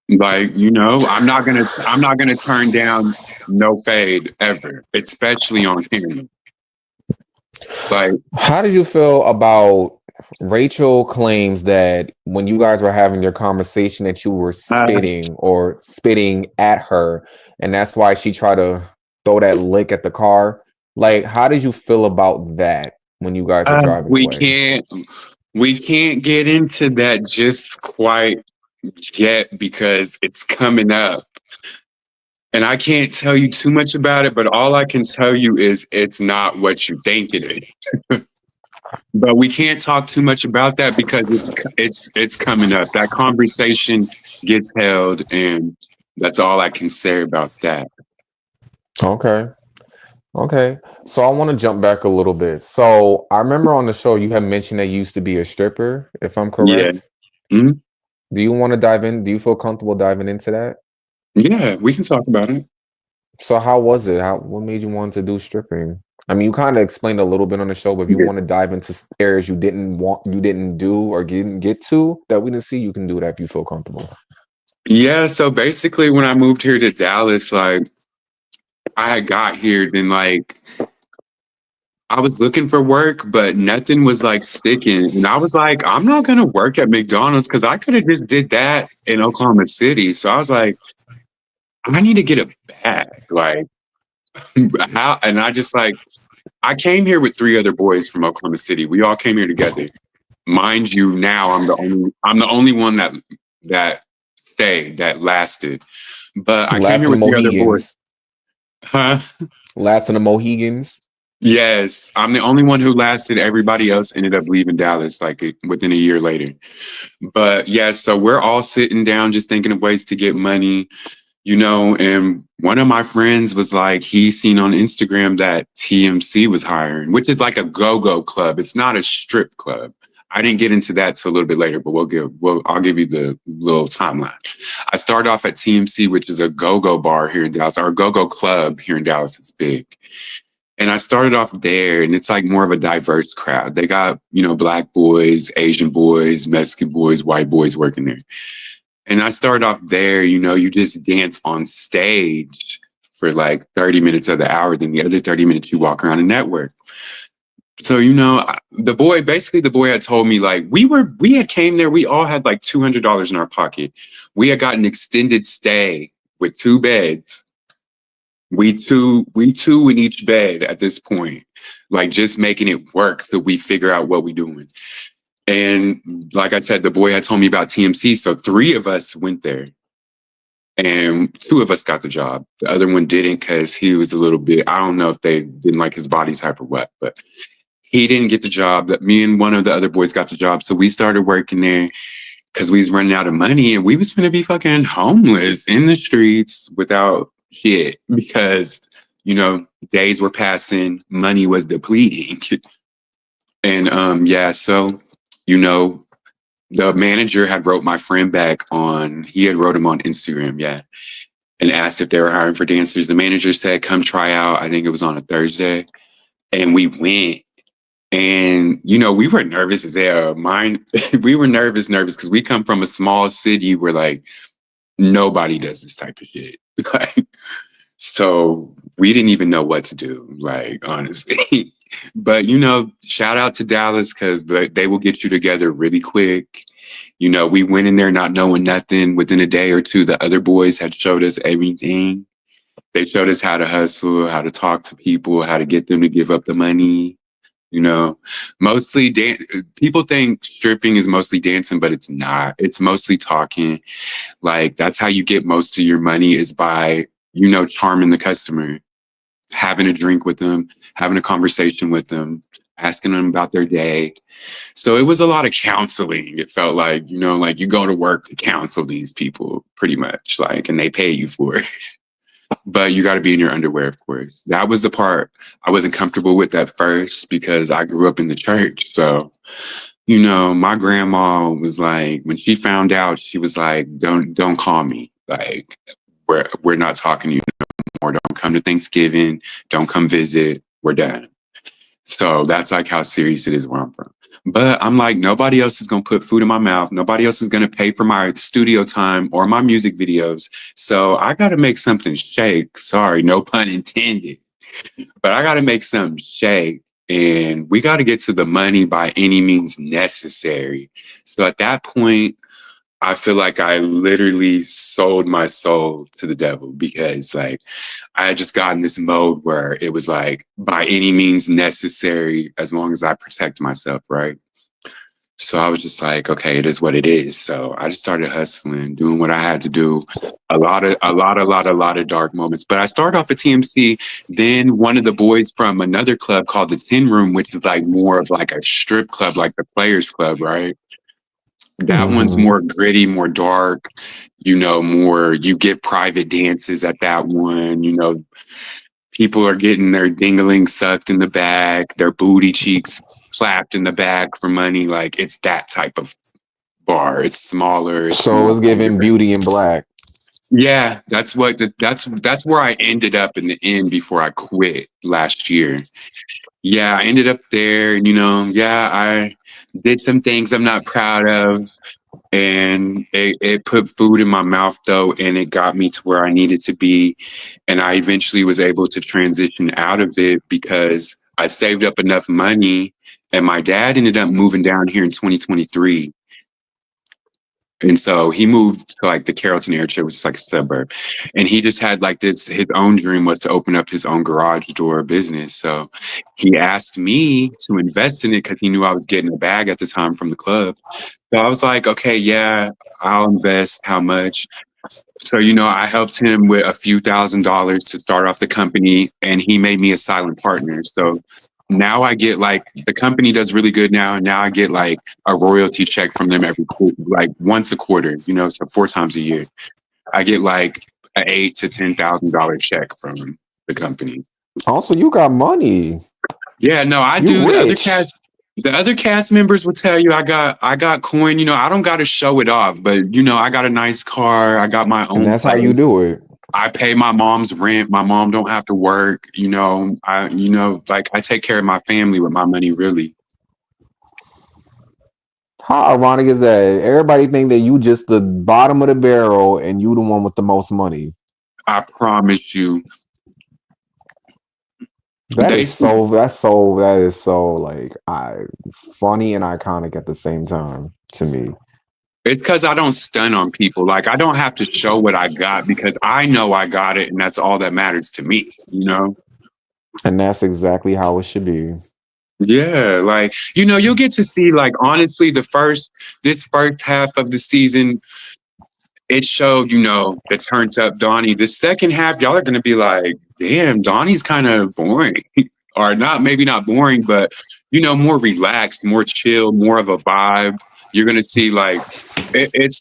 B: Like, I'm not gonna turn down no fade ever, especially on camera. Like,
A: How did you feel about Rachel claims that when you guys were having your conversation that you were
B: uh,
A: spitting or spitting at her, and that's why she tried to throw that lick at the car? Like, how did you feel about that when you guys were driving
B: we
A: away?
B: can't we can't get into that just quite yet because it's coming up. And I can't tell you too much about it, but all I can tell you is it's not what you think it is. But we can't talk too much about that because it's coming up. That conversation gets held, and that's all I can say about that.
A: Okay. Okay. So I want to jump back a little bit. So I remember on the show you had mentioned that you used to be a stripper, if I'm
B: Yeah.
A: correct.
B: Mhm.
A: Do you want to dive in? Do you feel comfortable diving into that?
B: Yeah, we can talk about it.
A: So how was it? What made you want to do stripping? I mean, you kind of explained a little bit on the show, but if you
B: Yeah.
A: want to dive into areas you didn't do or didn't get to that we didn't see, you can do that if you feel comfortable.
B: Yeah, so basically when I moved here to Dallas, like I had got here, then like I was looking for work, but nothing was like sticking. And I was like, I'm not gonna work at McDonald's because I could have just did that in Oklahoma City. So I was like, I need to get a bag. Like how and I just like I came here with three other boys from Oklahoma City. We all came here together. Mind you, now I'm the only one that stayed, that lasted. But I came
A: Last
B: here
A: of the
B: with three other boys.
A: Mohegans.
B: Huh?
A: Last of the Mohegans.
B: Yes, I'm the only one who lasted. Everybody else ended up leaving Dallas within a year later. But yeah, so we're all sitting down just thinking of ways to get money, and one of my friends was like, he seen on Instagram that TMC was hiring, which is like a go-go club. It's not a strip club. I didn't get into that till a little bit later, but I'll give you the little timeline. I started off at TMC, which is a go-go bar here in Dallas, or a go-go club here in Dallas. It's big. And I started off there, and it's like more of a diverse crowd. They got, black boys, Asian boys, Mexican boys, white boys working there. And I started off there, you just dance on stage for like 30 minutes of the hour. Then the other 30 minutes you walk around and network. So, the boy had told me like we had came there, we all had like $200 in our pocket. We had got an extended stay with two beds. We two in each bed at this point, like just making it work so we figure out what we doing. And like I said, the boy had told me about TMC. So three of us went there and two of us got the job. The other one didn't because he was a little bit, I don't know if they didn't like his body type or what, but he didn't get the job. That me and one of the other boys got the job. So we started working there because we was running out of money and we was going to be fucking homeless in the streets without shit because, days were passing, money was depleting. And so, you know, the manager had wrote my friend back he had wrote him on Instagram, yeah, and asked if they were hiring for dancers. The manager said, come try out. I think it was on a Thursday. And we went. And, we were nervous as hell. We were nervous because we come from a small city where like nobody does this type of shit. Like, so we didn't even know what to do, like, honestly. But, shout out to Dallas because they will get you together really quick. We went in there not knowing nothing. Within a day or two, the other boys had showed us everything. They showed us how to hustle, how to talk to people, how to get them to give up the money. Mostly people think stripping is mostly dancing, but it's not. It's mostly talking. Like that's how you get most of your money is by, charming the customer, having a drink with them, having a conversation with them, asking them about their day. So it was a lot of counseling. It felt like, like you go to work to counsel these people pretty much, like, and they pay you for it. But you got to be in your underwear, of course. That was the part I wasn't comfortable with at first because I grew up in the church. So, my grandma was like, when she found out, she was like, don't call me. Like, we're not talking to you no more. Don't come to Thanksgiving. Don't come visit. We're done. So that's like how serious it is where I'm from. But I'm like, nobody else is going to put food in my mouth. Nobody else is going to pay for my studio time or my music videos. So I got to make something shake. Sorry, no pun intended. But I got to make something shake. And we got to get to the money by any means necessary. So at that point, I feel like I literally sold my soul to the devil because like I had just gotten this mode where it was like by any means necessary as long as I protect myself, right? So I was just like, okay, it is what it is. So I just started hustling, doing what I had to do. A lot of dark moments. But I started off at TMC. Then one of the boys from another club called the 10 Room, which is like more of like a strip club, like the Players Club, right? That one's
A: Mm-hmm.
B: more gritty, more dark, more you get private dances at that one, people are getting their dingling sucked in the back, their booty cheeks slapped in the back for money. Like it's that type of bar. It's smaller, it's
A: So
B: more
A: it's
B: under.
A: giving Beauty in Black.
B: Yeah, that's where I ended up in the end before I quit last year. Yeah, I ended up there, and yeah, I did some things I'm not proud of. And it put food in my mouth though, and it got me to where I needed to be. And I eventually was able to transition out of it because I saved up enough money, and my dad ended up moving down here in 2023. And so he moved to like the Carrollton area, which is like a suburb. And he just had like this, his own dream was to open up his own garage door business. So he asked me to invest in it because he knew I was getting a bag at the time from the club. So I was like, okay, yeah, I'll invest. How much? So, I helped him with a few $1,000s to start off the company, and he made me a silent partner. So now I get like the company does really good now, and now I get like a royalty check from them like once a quarter. So 4 times a year, I get like an $8,000 to $10,000 check from the company.
A: Also, you got money.
B: Yeah, no, I do.
A: You rich.
B: The other cast members will tell you I got coin. I don't got to show it off, but I got a nice car. I got my
A: And
B: own
A: that's how you
B: place.
A: do it.
B: I pay my mom's rent. My mom don't have to work. Like I take care of my family with my money. Really,
A: How ironic is that? Everybody think that you just the bottom of the barrel and you the one with the most money.
B: I promise you.
A: That
B: They
A: is
B: see
A: so like funny and iconic at the same time to me.
B: it's because I don't stun on people. Like I don't have to show what I got because I know I got it, and that's all that matters to me.
A: And that's exactly how it should be.
B: Yeah, like you'll get to see like honestly this first half of the season it showed the turned up Donnie. The second half y'all are gonna be like, damn, Donnie's kind of boring, or not maybe not boring, but more relaxed, more chill, more of a vibe. You're gonna see like it's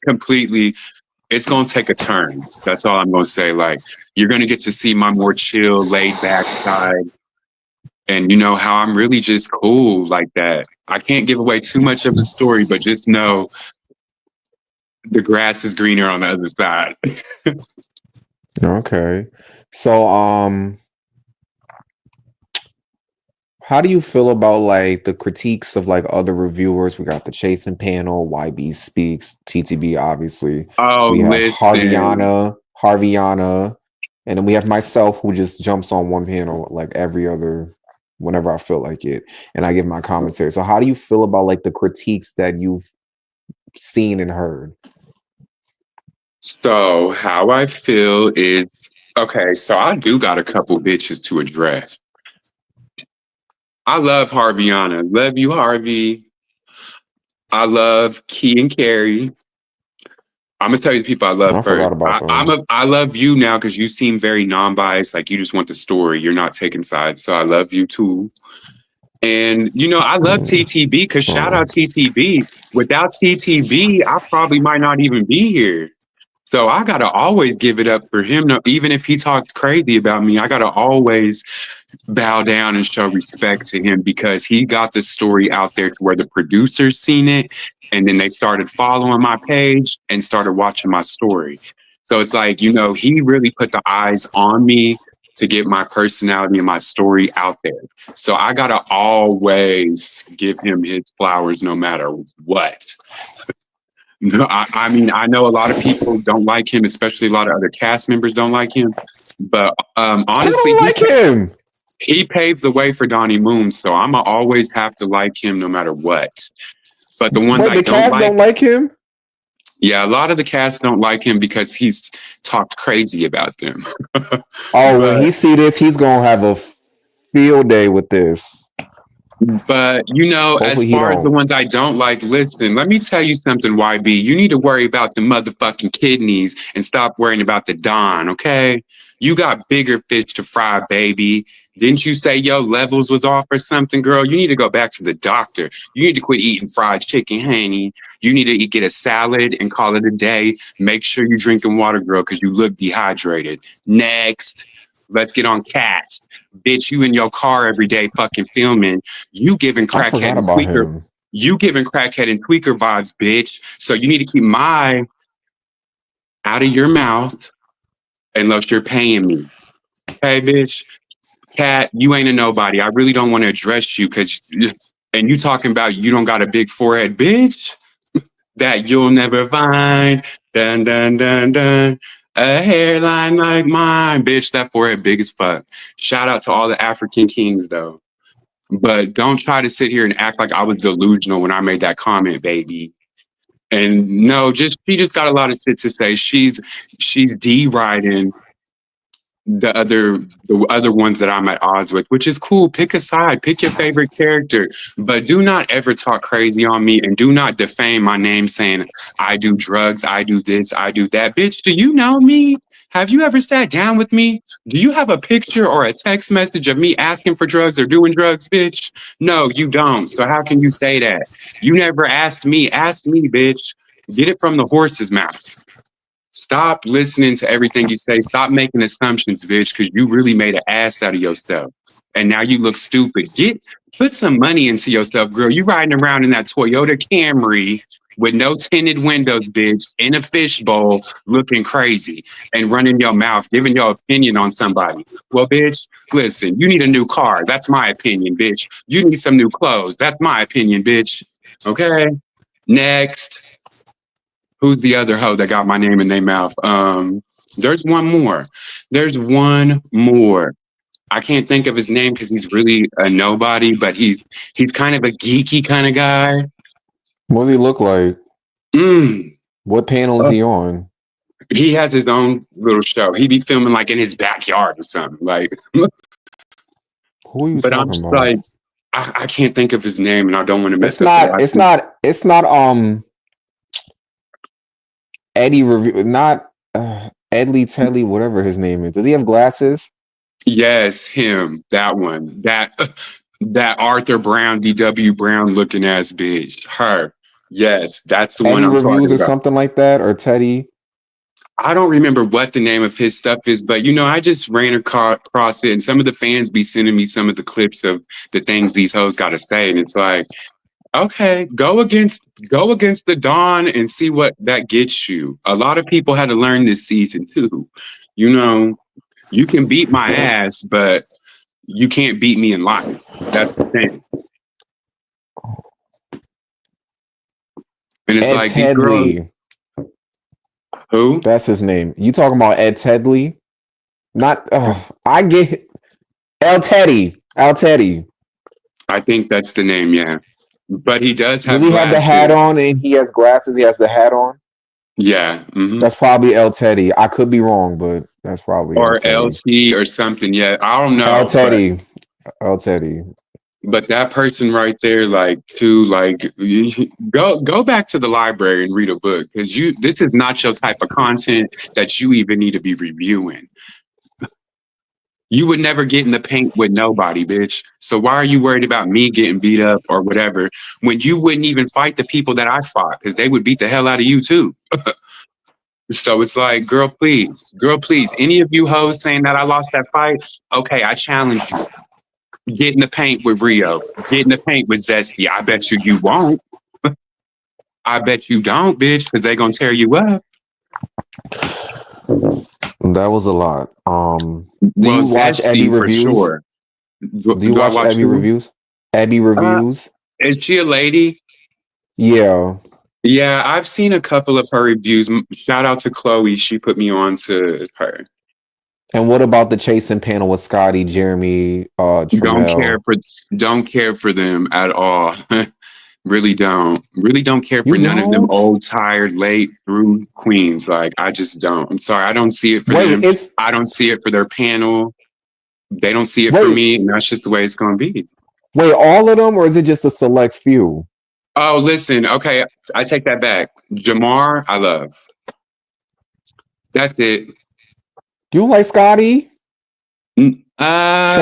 B: gonna take a turn. That's all I'm gonna say. Like you're gonna get to see my more chill, laid back side and how I'm really just cool like that. I can't give away too much of the story, but just know the grass is greener on the other side.
A: Okay. So how do you feel about like the critiques of like other reviewers? We got the Chasing panel, YB Speaks, TTB obviously.
B: Oh,
A: We have
B: listen.
A: Harviana, and then we have myself who just jumps on one panel like every other whenever I feel like it, and I give my commentary. So how do you feel about like the critiques that you've seen and heard?
B: So how I feel is okay. So I do got a couple bitches to address. I love Harviana. Love you, Harvey. I love Key and Carrie. I'm gonna tell you the people I love
A: I
B: first.
A: forgot about them.
B: I love you now because you seem very non-biased. Like you just want the story. You're not taking sides. So I love you too. And I love
A: Mm,
B: TTB because shout
A: oh,
B: out TTB. Without TTB, I probably might not even be here. So I gotta always give it up for him. Even if he talks crazy about me, I gotta always bow down and show respect to him because he got the story out there to where the producers seen it, and then they started following my page and started watching my story. So it's like he really put the eyes on me to get my personality and my story out there. So I gotta always give him his flowers no matter what. No, I mean, I know a lot of people don't like him, especially a lot of other cast members don't like him. But
A: I
B: honestly,
A: don't like him.
B: he paved the way for Donnie Moon, so I'm going to always have to like him no matter what. But the ones
A: But
B: I
A: the
B: don't
A: cast
B: like,
A: don't like him.
B: yeah, a lot of the cast don't like him because he's talked crazy about them.
A: Oh, when
B: but
A: he see this, he's gonna have a field day with this.
B: But as
A: Hopefully he
B: far as the
A: don't.
B: ones I don't like, listen, let me tell you something, YB. You need to worry about the motherfucking kidneys and stop worrying about the Don, okay? You got bigger fish to fry, baby. Didn't you say your levels was off or something, girl? You need to go back to the doctor. You need to quit eating fried chicken, honey. You need to get a salad and call it a day. Make sure you're drinking water, girl, because you look dehydrated. Next, let's get on Cat. Bitch, you in your car every day fucking filming you giving
A: I
B: crackhead
A: forgot
B: and
A: about
B: tweaker,
A: him.
B: you giving crackhead and tweaker vibes, bitch. So you need to keep my out of your mouth unless you're paying me. Hey, bitch. Cat, you ain't a nobody. I really don't want to address you because, and you talking about you don't got a big forehead, bitch, that you'll never find. Dun, dun, dun, dun. A hairline like mine, bitch. That forehead big as fuck. Shout out to all the African kings, though. But don't try to sit here and act like I was delusional when I made that comment, baby. And no, just she just got a lot of shit to say. She's deriding the other ones that I'm at odds with, which is cool. Pick a side, pick your favorite character, but do not ever talk crazy on me and do not defame my name saying I do drugs, I do this, I do that. Bitch, do you know me? Have you ever sat down with me? Do you have a picture or a text message of me asking for drugs or doing drugs, bitch? No, you don't. So how can you say that? You never asked me. Ask me, bitch. Get it from the horse's mouth. Stop listening to everything you say. Stop making assumptions, bitch, because you really made an ass out of yourself. And now you look stupid. Put some money into yourself, girl. You riding around in that Toyota Camry with no tinted windows, bitch, in a fishbowl, looking crazy and running your mouth, giving your opinion on somebody. Well, bitch, listen, you need a new car. That's my opinion, bitch. You need some new clothes. That's my opinion, bitch. Okay. Next. Who's the other hoe that got my name in their mouth? There's one more. There's one more. I can't think of his name because he's really a nobody, but he's kind of a geeky kind of guy.
A: What does he look like?
B: Mm.
A: What panel is
B: Uh,
A: he on?
B: he has his own little show. He be filming like in his backyard or something. Like,
A: Who are you
B: but I'm
A: talking
B: just
A: about?
B: like, I can't think of his name, and I don't want to
A: It's
B: mess up the
A: not.
B: last
A: It's
B: name.
A: not. It's not. Eddie review. Not Edley Tedley. Whatever his name is. Does he have glasses?
B: Yes, him. That one. That Arthur Brown, D.W. Brown looking ass bitch. Her. Yes, that's the one
A: Eddie
B: I'm
A: reviews
B: talking
A: or
B: about.
A: something like that, or Teddy.
B: I don't remember what the name of his stuff is, but I just ran across it, and some of the fans be sending me some of the clips of the things these hoes got to say, and it's like, okay, go against the Dawn and see what that gets you. A lot of people had to learn this season too. You know, you can beat my ass, but you can't beat me in life. That's the thing. And it's
A: Ed
B: like these girls,
A: Tedley.
B: who?
A: That's his name. You talking about Ed Tedley? Not. I get El Teddy. El Teddy.
B: I think that's the name, yeah. But he does
A: Does
B: have
A: he have the hat
B: glasses.
A: on and he has glasses? He has the hat on.
B: Yeah.
A: That's probably El Teddy. I could be wrong, but that's probably El
B: Or
A: Teddy.
B: LT or something. Yeah. I don't
A: El
B: know. But
A: Teddy. El Teddy.
B: that person right there, like, to like go back to the library and read a book, because this is not your type of content that you even need to be reviewing. You would never get in the paint with nobody, bitch. So why are you worried about me getting beat up or whatever when you wouldn't even fight the people that I fought, because they would beat the hell out of you too? So it's like, girl, please. Any of you hoes saying that I lost that fight, okay, I challenge you. Get in the paint with Rio. Get in the paint with Zesty. I bet you won't. I bet you don't, bitch, because they're gonna tear you up.
A: That was a lot. Do
B: Well,
A: you watch Abby
B: Zesty for
A: reviews?
B: sure. Do,
A: Do you
B: do I
A: watch
B: watch
A: Abby
B: who?
A: reviews? Abby
B: Uh,
A: reviews?
B: is she a lady?
A: Yeah.
B: Yeah, I've seen a couple of her reviews. Shout out to Chloe. She put me on to her.
A: And what about the chasing panel with Scotty, Jeremy,
B: Don't care
A: Trammell?
B: for don't care for them at all. Really don't. Really don't care for
A: You
B: none of them
A: don't?
B: old, tired, late through queens. Like, I just don't. I'm sorry. I don't see it for
A: Wait,
B: them.
A: it's
B: I don't see it for their panel. They don't see it for
A: wait,
B: me, and that's just the way it's gonna be.
A: wait, all of them, or is it just a select few?
B: Oh, listen, okay, I take that back. Jamar, I love. That's it.
A: You don't like Scotty?
B: Uh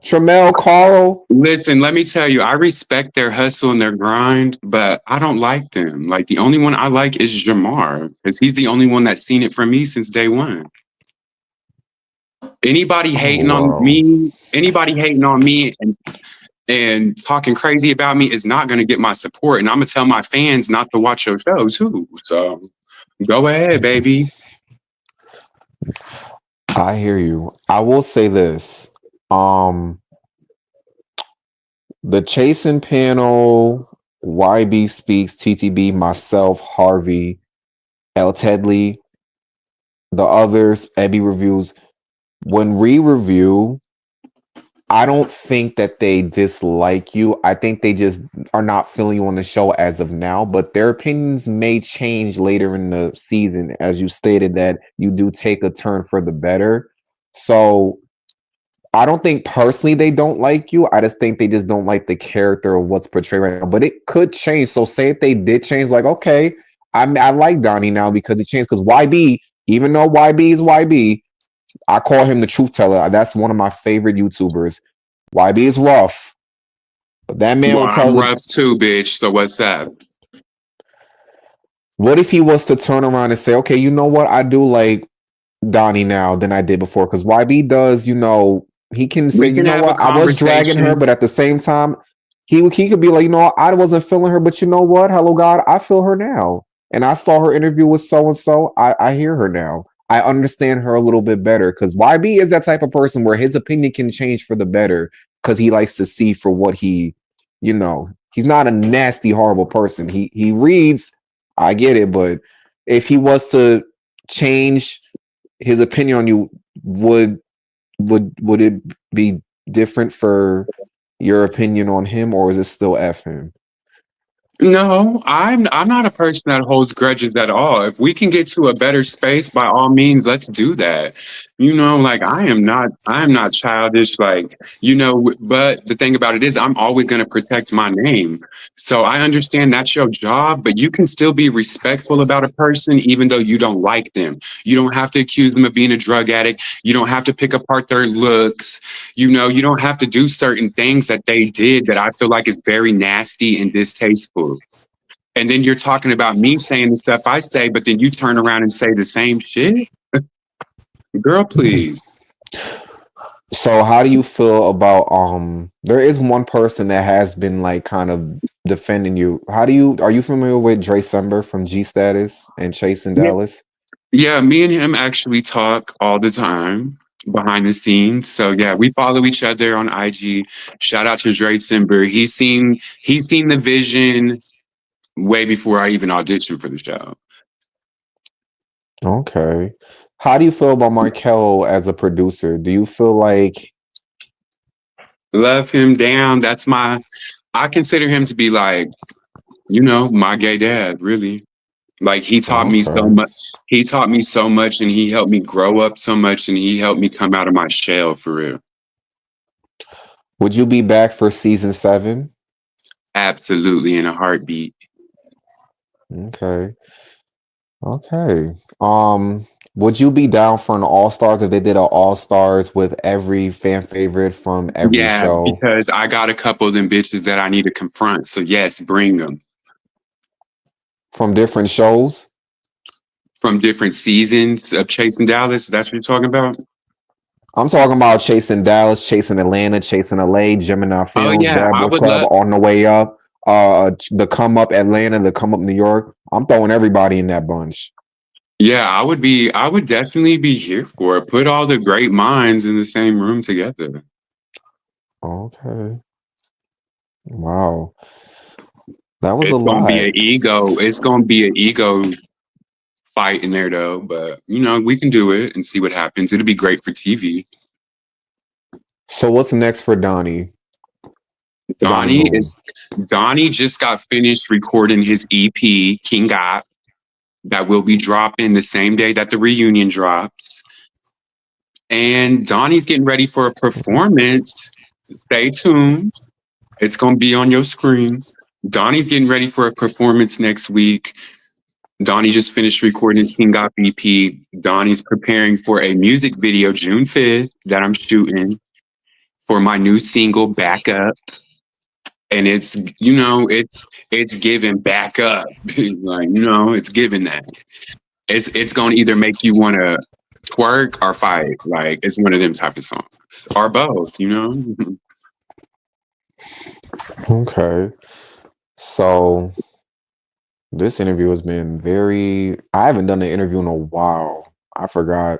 A: Trammell, Carl?
B: listen, let me tell you, I respect their hustle and their grind, but I don't like them. Like, the only one I like is Jamar, because he's the only one that's seen it from me since day one.
A: Oh wow.
B: Anybody hating on me and talking crazy about me is not gonna get my support. And I'm gonna tell my fans not to watch your show too. So go ahead, baby.
A: I hear you. I will say this. Um the chasing panel, YB speaks, TTB, myself, Harvey, L Tedley, the others, Abby reviews. When we review, I don't think that they dislike you. I think they just are not feeling you on the show as of now, but their opinions may change later in the season, as you stated that you do take a turn for the better. So I don't think personally they don't like you. I just think they just don't like the character of what's portrayed right now. But it could change. So say if they did change, like, okay, I like Donnie now because it changed. Because YB, even though YB is YB, I call him the truth teller. That's one of my favorite YouTubers. YB is rough, but that man
B: Well,
A: will tell
B: I'm
A: the.
B: rough too, bitch. So what's that?
A: What if he was to turn around and say, okay, you know what? I do like Donnie now than I did before. Because YB does, he can say,
B: We
A: you
B: can
A: know
B: have a
A: what, I was dragging her,
B: conversation.
A: but at the same time, he could be like, you know what, I wasn't feeling her, but you know what, hello God, I feel her now, and I saw her interview with so and so. I hear her now. I understand her a little bit better because YB is that type of person where his opinion can change for the better because he likes to see for what he's not a nasty, horrible person. He reads, I get it, but if he was to change his opinion on you, would would it be different for your opinion on him, or is it still F him?
B: No, I'm not a person that holds grudges at all. If we can get to a better space, by all means, let's do that. Like I am not childish, like, but the thing about it is I'm always going to protect my name. So I understand that's your job, but you can still be respectful about a person even though you don't like them. You don't have to accuse them of being a drug addict. You don't have to pick apart their looks. You don't have to do certain things that they did that I feel like is very nasty and distasteful. And then you're talking about me saying the stuff I say, but then you turn around and say the same shit? Girl, please.
A: So how do you feel about there is one person that has been like kind of defending you. Are you familiar with Dre Summer from G Status and Chase in
B: Yeah.
A: Dallas?
B: Yeah, me and him actually talk all the time behind the scenes. So yeah, we follow each other on IG. Shout out to Dre Simber. He's seen the vision way before I even auditioned for the show.
A: Okay. How do you feel about Markel as a producer? Do you feel like
B: Love him down. I consider him to be like, my gay dad, really. Like he taught me so
A: okay.
B: much. He taught me so much and he helped me grow up so much and he helped me come out of my shell for real.
A: Would you be back for season 7?
B: Absolutely in a heartbeat.
A: Okay. Okay. Would you be down for an All Stars if they did an All Stars with every fan favorite from every
B: Yeah,
A: show
B: because I got a couple of them bitches that I need to confront. So yes, bring them
A: from different shows?
B: from different seasons of Chasing Dallas. That's what you're talking about?
A: I'm talking about Chasing Dallas, Chasing Atlanta, Chasing LA, Gemini
B: Oh
A: Films,
B: yeah,
A: Bad
B: I
A: Boys
B: would
A: Club,
B: love.
A: on the way up. The come up Atlanta, the come up New York. I'm throwing everybody in that bunch.
B: Yeah, I would definitely be here for it. Put all the great minds in the same room together.
A: Okay. Wow. That was a
B: It's gonna be
A: lot.
B: an ego. It's gonna be an ego fight in there though, but we can do it and see what happens. It'll be great for TV.
A: So what's next for Donnie? For Donnie
B: Donnie
A: Boone.
B: is Donnie just got finished recording his EP, King God, that will be dropping the same day that the reunion drops. And Donnie's getting ready for a performance. Stay tuned. It's gonna be on your screen. Donnie's getting ready for a performance next week. Donnie just finished recording his King God EP. Donnie's preparing for a music video June 5th that I'm shooting for my new single Back Up. And it's giving back up. Like, it's giving that. It's gonna either make you wanna twerk or fight. Like it's one of them type of songs. Or both.
A: Okay. So this interview has been I haven't done an interview in a while. I forgot.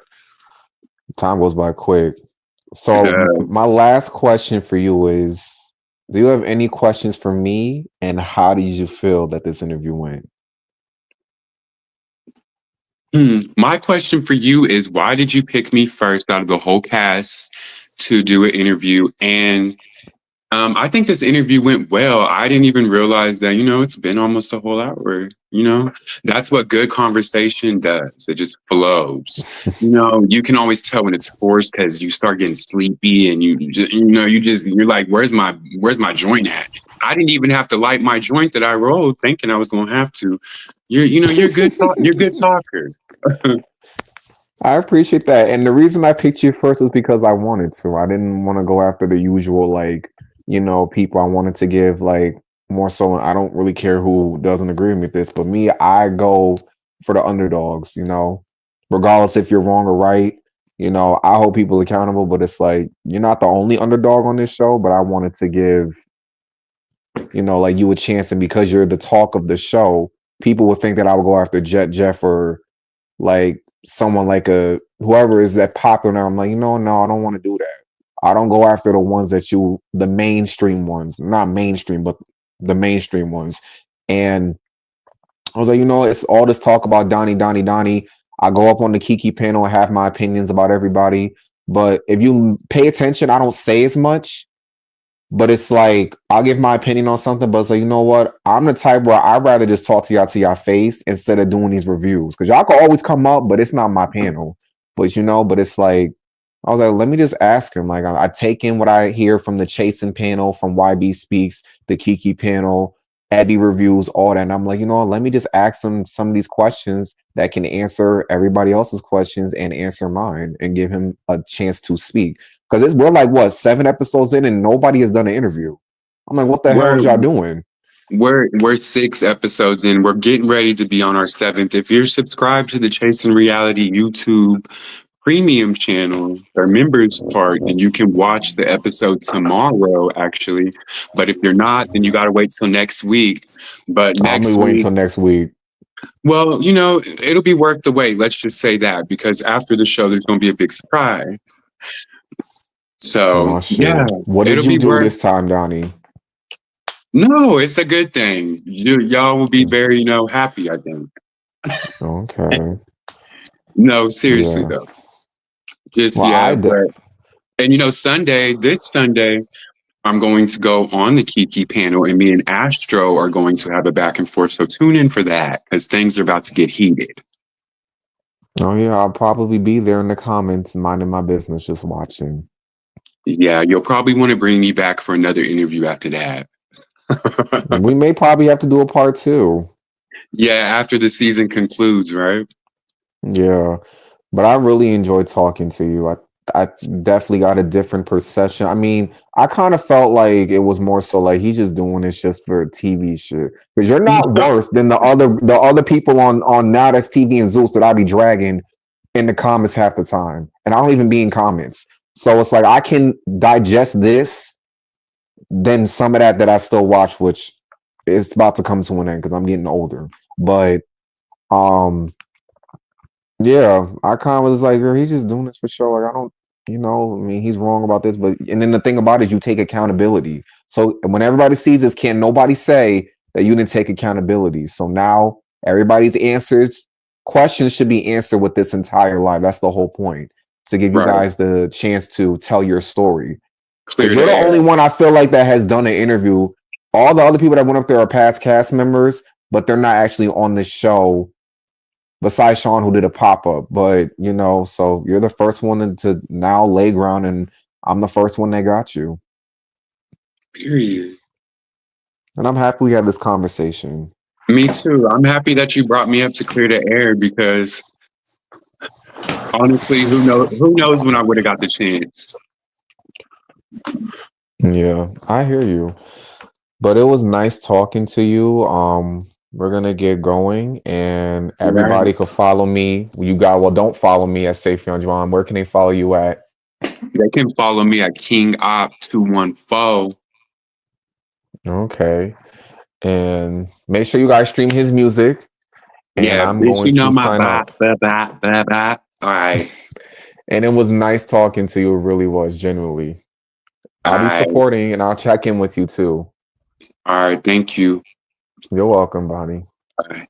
A: Time goes by quick.
B: It
A: So my
B: does.
A: last question for you is, do you have any questions for me, and how did you feel that this interview went?
B: My question for you is why did you pick me first out of the whole cast to do an interview. And I think this interview went well. I didn't even realize that, it's been almost a whole hour. That's what good conversation does. It just flows. You can always tell when it's forced because you start getting sleepy and you're like, where's my joint at? I didn't even have to light my joint that I rolled thinking I was going to have to. You're good. You're a good talker.
A: I appreciate that. And the reason I picked you first is because I wanted to. I didn't want to go after the usual, like, people. I wanted to give, like, more so. I don't really care who doesn't agree with this, but me, I go for the underdogs, regardless if you're wrong or right. I hold people accountable, but it's like, you're not the only underdog on this show, but I wanted to give, like you a chance. And because you're the talk of the show, people would think that I would go after Jeff or like someone like a whoever is that popular. I'm like, no, I don't want to do that. I don't go after the ones the mainstream ones, not mainstream, but the mainstream ones. And I was like, it's all this talk about Donnie. I go up on the Kiki panel and have my opinions about everybody. But if you pay attention, I don't say as much. But it's like I'll give my opinion on something, but it's like, you know what? I'm the type where I'd rather just talk to y'all to your face instead of doing these reviews. Because y'all can always come up, but it's not my panel. But it's like I was like, let me just ask him. Like I take in what I hear from the Chasing panel, from YB Speaks, the Kiki panel, Abby reviews, all that. And I'm like, let me just ask him some of these questions that can answer everybody else's questions and answer mine and give him a chance to speak. Because we're like, what, 7 episodes in and nobody has done an interview. I'm like, what the hell
B: We're
A: is y'all doing?
B: we're 6 episodes in. We're getting ready to be on our seventh. If you're subscribed to the Chasing Reality YouTube premium channel, our members part, then you can watch the episode tomorrow, actually. But if you're not, then you got to wait till next week. But
A: I'm gonna
B: next
A: wait
B: week,
A: until next week.
B: well, it'll be worth the wait. Let's just say that because after the show, there's going to be a big surprise. So
A: Oh
B: yeah,
A: shoot. What did
B: it'll
A: you
B: be
A: do
B: worth.
A: this time, Donnie?
B: No, it's a good thing. Y'all will be very, happy, I think.
A: Okay.
B: No, seriously
A: Yeah.
B: though. Just
A: Well,
B: yeah, but and this Sunday, I'm going to go on the Kiki panel, and me and Astro are going to have a back and forth. So tune in for that because things are about to get heated.
A: oh yeah, I'll probably be there in the comments minding my business, just watching.
B: Yeah, you'll probably want to bring me back for another interview after that.
A: We may probably have to do a part 2.
B: Yeah, after the season concludes, right?
A: Yeah. But I really enjoyed talking to you. I definitely got a different perception. I mean, I kind of felt like it was more so like he's just doing this just for TV shit. Because you're not worse than the other people on Now That's TV and Zeus that I be dragging in the comments half the time. And I don't even be in comments. So it's like I can digest this, then some of that I still watch, which is about to come to an end because I'm getting older. But um yeah, I kind of was like, girl, he's just doing this for show. Like, I don't, I mean, he's wrong about this, but and then the thing about it is you take accountability. So when everybody sees this, can nobody say that you didn't take accountability? So now everybody's questions should be answered with this entire live. That's the whole point, to give you
B: Right.
A: guys the chance to tell your story. Because
B: Clear the
A: you're the
B: air.
A: only one I feel like that has done an interview. All the other people that went up there are past cast members, but they're not actually on the show besides Sean, who did a pop up. But so you're the first one to now lay ground, and I'm the first one that got you.
B: Period.
A: And I'm happy we had this conversation.
B: Me too. I'm happy that you brought me up to clear the air because honestly, who knows when I would have got the chance.
A: Yeah, I hear you. But it was nice talking to you. We're gonna get going, and
B: Right.
A: everybody could follow me. Don't follow me at Safion Javon. Where can they follow you at?
B: They can follow me at King Op 214.
A: Okay. And make sure you guys stream his music. And
B: Yeah,
A: I'm
B: bitch,
A: going
B: you know
A: to
B: my
A: sign
B: bop,
A: off.
B: bop, bop, bop, bop. All right.
A: And it was nice talking to you. It really was, genuinely.
B: All
A: I'll be
B: right.
A: supporting and I'll check in with you too.
B: All right. Thank you.
A: You're welcome, Bonnie.
B: All right.